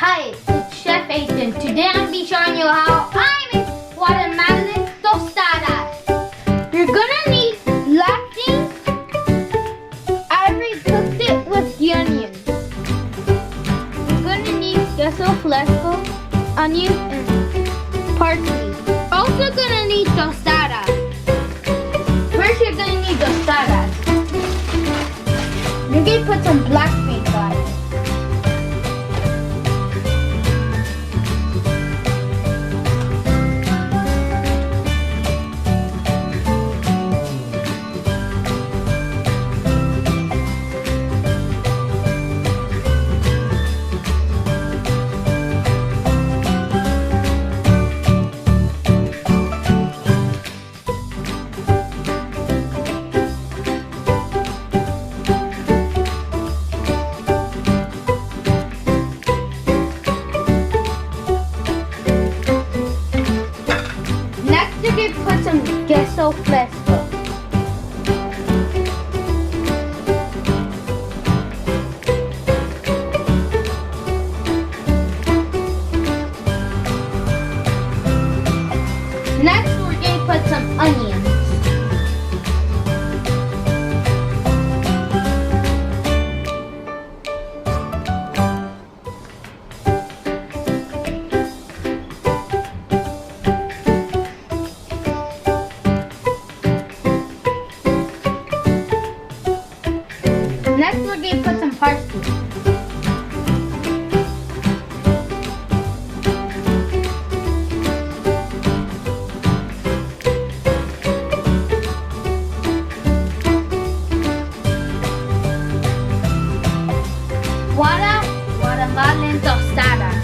Hi, it's Chef Athan. Today I'm going to be showing you how I make Guatemalan Tostadas. You're gonna need black beans. I already cooked it with the onions. You're gonna need queso fresco, onion, and parsley. Also gonna need tostadas. First you're gonna need tostadas. You're gonna put some black beans on it. Put some queso fresco. Next, we're going to put some onions. Next, we're going to put some parsley. Guatemalan Tostadas.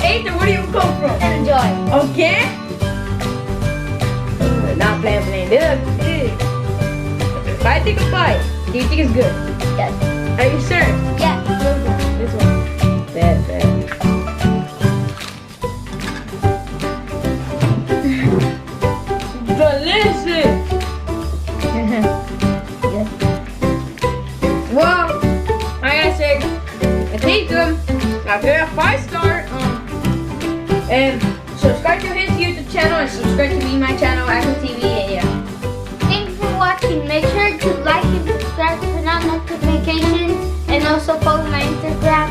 Athan, where do you come from? Enjoy. Okay. Not playing. If I take a bite, do you think it's good? Yes. Are you sure? Yes. This one. Bad. Delicious. Yes. Well, I gotta say, I take them. I give it a 5-star. And subscribe to his YouTube channel and subscribe to me, my channel, Athan TV. And yeah. Thanks for watching. Make sure to like and subscribe, turn on notifications, and also follow my Instagram.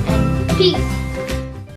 And peace.